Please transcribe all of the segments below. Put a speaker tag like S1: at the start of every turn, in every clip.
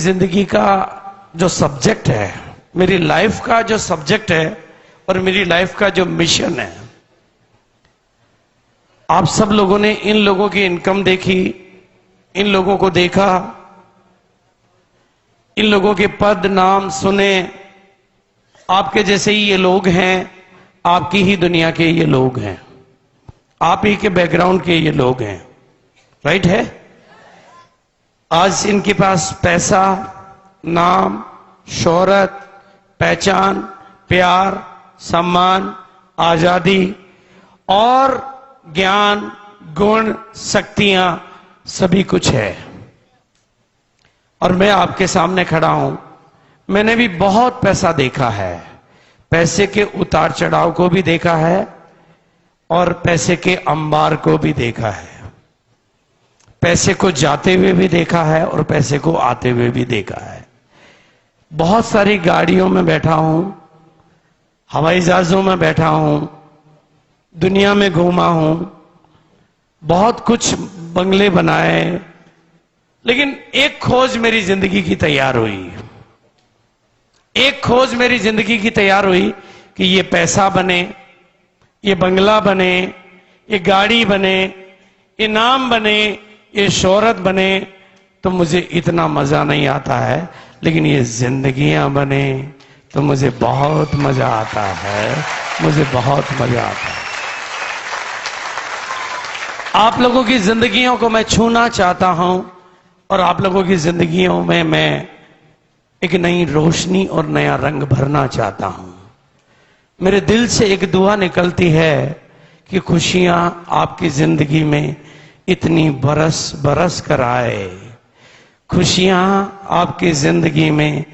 S1: जिंदगी का जो सब्जेक्ट है, मेरी लाइफ का जो सब्जेक्ट है और मेरी लाइफ का जो मिशन है, आप सब लोगों ने इन लोगों की इनकम देखी, इन लोगों को देखा, इन लोगों के पद नाम सुने। आपके जैसे ही ये लोग हैं, आपकी ही दुनिया के ये लोग हैं, आप ही के बैकग्राउंड के ये लोग हैं, राइट है। आज इनके पास पैसा, नाम, शोहरत, पहचान, प्यार, सम्मान, आजादी और ज्ञान, गुण, शक्तियां सभी कुछ है। और मैं आपके सामने खड़ा हूं। मैंने भी बहुत पैसा देखा है, पैसे के उतार चढ़ाव को भी देखा है और पैसे के अंबार को भी देखा है, पैसे को जाते हुए भी देखा है और पैसे को आते हुए भी देखा है। बहुत सारी गाड़ियों में बैठा हूं, हवाई जहाजों में बैठा हूं, दुनिया में घूमा हूं, बहुत कुछ बंगले बनाए, लेकिन एक खोज मेरी जिंदगी की तैयार हुई। एक खोज मेरी जिंदगी की तैयार हुई कि ये पैसा बने, ये बंगला बने, ये गाड़ी बने, ये नाम बने, ये शोहरत बने, तो मुझे इतना मजा नहीं आता है, लेकिन ये जिंदगियां बने तो मुझे बहुत मजा आता है, मुझे बहुत मजा आता है। आप लोगों की जिंदगियों को मैं छूना चाहता हूं और आप लोगों की जिंदगियों में मैं एक नई रोशनी और नया रंग भरना चाहता हूं। मेरे दिल से एक दुआ निकलती है कि खुशियां आपकी जिंदगी में इतनी बरस बरस कर आए, खुशियां आपकी जिंदगी में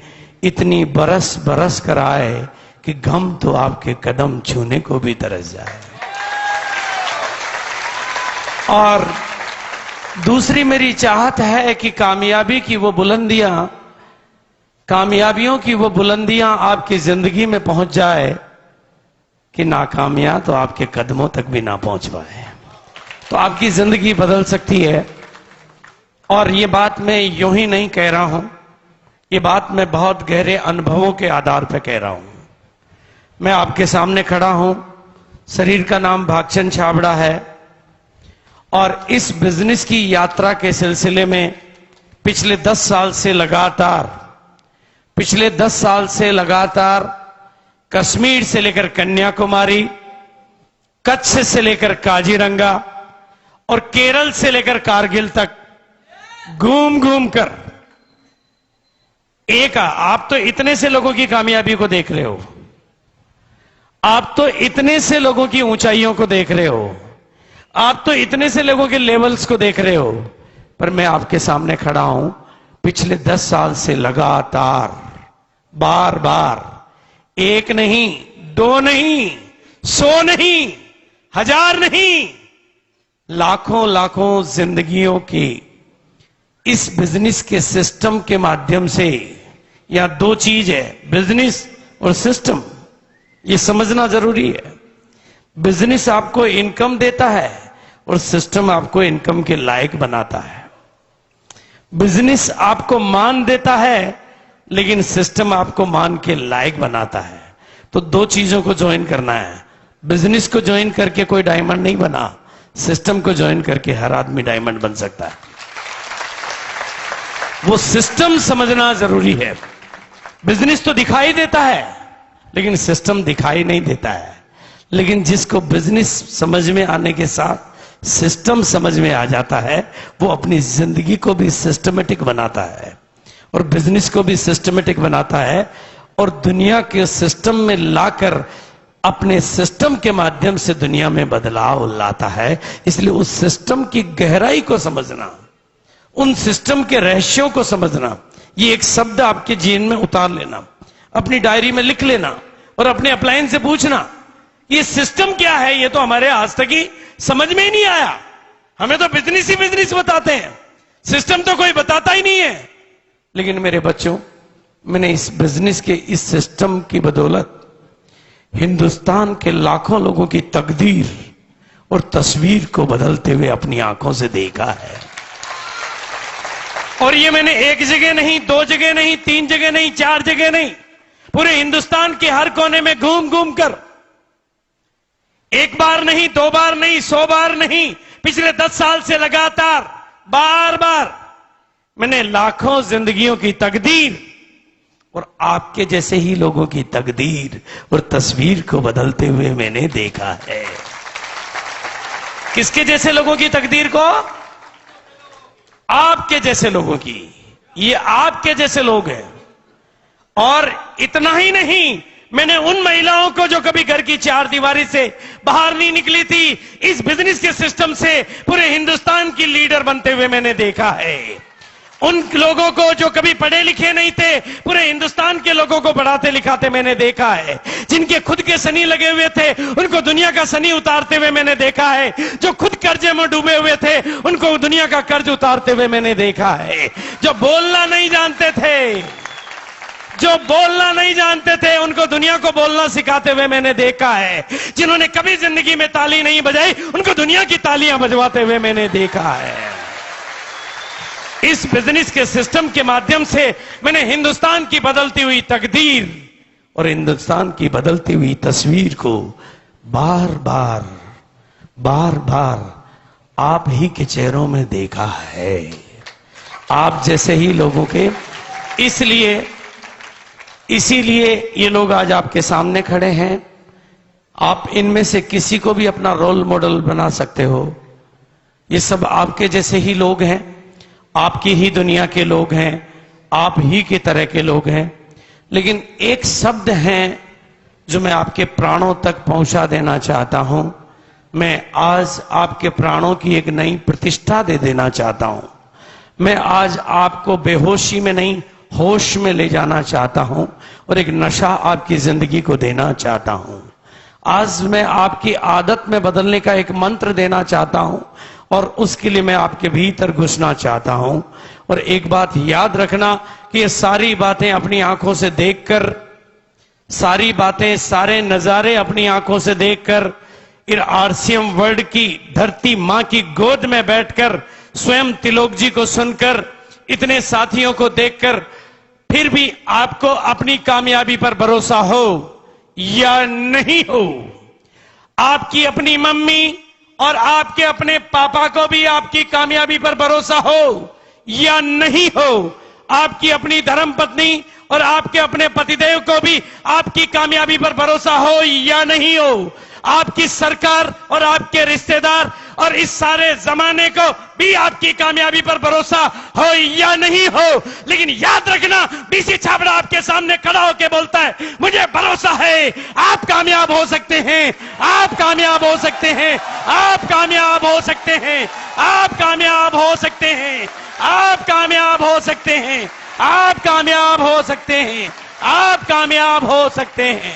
S1: इतनी बरस बरस कर आए कि गम तो आपके कदम छूने को भी तरस जाए। और दूसरी मेरी चाहत है कि कामयाबी की वो बुलंदियां, कामयाबियों की वो बुलंदियां आपकी जिंदगी में पहुंच जाए कि नाकामियां तो आपके कदमों तक भी ना पहुंच पाए, तो आपकी जिंदगी बदल सकती है। और ये बात मैं यूं ही नहीं कह रहा हूं, ये बात मैं बहुत गहरे अनुभवों के आधार पर कह रहा हूं। मैं आपके सामने खड़ा हूं, शरीर का नाम भागचंद छाबड़ा है और इस बिजनेस की यात्रा के सिलसिले में पिछले 10 साल से लगातार कश्मीर से लेकर कन्याकुमारी, कच्छ से लेकर काजीरंगा और केरल से लेकर कारगिल तक घूम घूम कर आप तो इतने से लोगों की कामयाबी को देख रहे हो, आप तो इतने से लोगों की ऊंचाइयों को देख रहे हो, आप तो इतने से लोगों के लेवल्स को देख रहे हो, पर मैं आपके सामने खड़ा हूं पिछले 10 साल से लगातार बार बार, एक नहीं, 2 नहीं, 100 नहीं, 1000 नहीं, लाखों लाखों जिंदगियों की इस बिजनेस के सिस्टम के माध्यम से। यहां 2 चीज है, बिजनेस और सिस्टम, ये समझना जरूरी है। बिजनेस आपको इनकम देता है और सिस्टम आपको इनकम के लायक बनाता है। बिजनेस आपको मान देता है लेकिन सिस्टम आपको मान के लायक बनाता है। तो 2 चीजों को ज्वाइन करना है। बिजनेस को ज्वाइन करके कोई डायमंड नहीं बना, सिस्टम को ज्वाइन करके हर आदमी डायमंड बन सकता है। वो सिस्टम समझना जरूरी है। बिजनेस तो दिखाई देता है लेकिन सिस्टम दिखाई नहीं देता है। लेकिन जिसको बिजनेस समझ में आने के साथ सिस्टम समझ में आ जाता है, वो अपनी जिंदगी को भी सिस्टमेटिक बनाता है और बिजनेस को भी सिस्टमेटिक बनाता है और दुनिया के सिस्टम में लाकर अपने सिस्टम के माध्यम से दुनिया में बदलाव लाता है। इसलिए उस सिस्टम की गहराई को समझना, उन सिस्टम के रहस्यों को समझना, ये एक शब्द आपके जीवन में उतार लेना, अपनी डायरी में लिख लेना और अपने अपलाइन से पूछना ये सिस्टम क्या है। ये तो हमारे आज तक ही समझ में ही नहीं आया। हमें तो बिजनेस ही बिजनेस बताते हैं, सिस्टम तो कोई बताता ही नहीं है। लेकिन मेरे बच्चों, मैंने इस बिजनेस के इस सिस्टम की बदौलत हिंदुस्तान के लाखों लोगों की तकदीर और तस्वीर को बदलते हुए अपनी आंखों से देखा है। और ये मैंने एक जगह नहीं, दो जगह नहीं, तीन जगह नहीं, चार जगह नहीं, पूरे हिंदुस्तान के हर कोने में घूम घूम कर, एक बार नहीं, दो बार नहीं, 100 बार नहीं, पिछले 10 साल से लगातार बार बार मैंने लाखों जिंदगियों की तकदीर और आपके जैसे ही लोगों की तकदीर और तस्वीर को बदलते हुए मैंने देखा है। किसके जैसे लोगों की तकदीर को? आपके जैसे लोगों की। ये आपके जैसे लोग हैं। और इतना ही नहीं, मैंने उन महिलाओं को जो कभी घर की चार दीवारी से बाहर नहीं निकली थी, इस बिजनेस के सिस्टम से पूरे हिंदुस्तान की लीडर बनते हुए मैंने देखा है। उन लोगों को जो कभी पढ़े लिखे नहीं थे, पूरे हिंदुस्तान के लोगों को पढ़ाते लिखाते मैंने देखा है। जिनके खुद के सनी लगे हुए थे, उनको दुनिया का सनी उतारते हुए मैंने देखा है। जो खुद कर्जे में डूबे हुए थे, उनको दुनिया का कर्ज उतारते हुए मैंने देखा है। जो बोलना नहीं जानते थे, उनको दुनिया को बोलना सिखाते हुए मैंने देखा है। जिन्होंने कभी जिंदगी में ताली नहीं बजाई, उनको दुनिया की तालियां बजवाते हुए मैंने देखा है। इस बिजनेस के सिस्टम के माध्यम से मैंने हिंदुस्तान की बदलती हुई तकदीर और हिंदुस्तान की बदलती हुई तस्वीर को बार बार आप ही के चेहरों में देखा है। आप जैसे ही लोगों के, इसीलिए ये लोग आज आपके सामने खड़े हैं। आप इनमें से किसी को भी अपना रोल मॉडल बना सकते हो। ये सब आपके जैसे ही लोग हैं, आपकी ही दुनिया के लोग हैं, आप ही की तरह के लोग हैं। लेकिन एक शब्द है जो मैं आपके प्राणों तक पहुंचा देना चाहता हूं। मैं आज आपके प्राणों की एक नई प्रतिष्ठा दे देना चाहता हूं। मैं आज आपको बेहोशी में नहीं, होश में ले जाना चाहता हूं और एक नशा आपकी जिंदगी को देना चाहता हूं। आज मैं आपकी आदत में बदलने का एक मंत्र देना चाहता हूं और उसके लिए मैं आपके भीतर घुसना चाहता हूं। और एक बात याद रखना कि ये सारी बातें अपनी आंखों से देखकर, सारी बातें, सारे नजारे अपनी आंखों से देखकर, इन आरसीएम वर्ल्ड की धरती मां की गोद में बैठकर, स्वयं तिलोक जी को सुनकर, इतने साथियों को देखकर, फिर भी आपको अपनी कामयाबी पर भरोसा हो या नहीं हो, आपकी अपनी मम्मी और आपके अपने पापा को भी आपकी कामयाबी पर भरोसा हो या नहीं हो, आपकी अपनी धर्मपत्नी और आपके अपने पतिदेव को भी आपकी कामयाबी पर भरोसा हो या नहीं हो, आपकी सरकार और आपके रिश्तेदार और इस सारे जमाने को भी आपकी कामयाबी पर भरोसा हो या नहीं हो। लेकिन याद रखना, बीसी छाबड़ा आपके सामने खड़ा होकर बोलता है, मुझे भरोसा है आप कामयाब हो सकते हैं, आप कामयाब हो सकते हैं, आप कामयाब हो सकते हैं, आप कामयाब हो सकते हैं, आप कामयाब हो सकते हैं, आप कामयाब हो सकते हैं, आप कामयाब हो सकते हैं।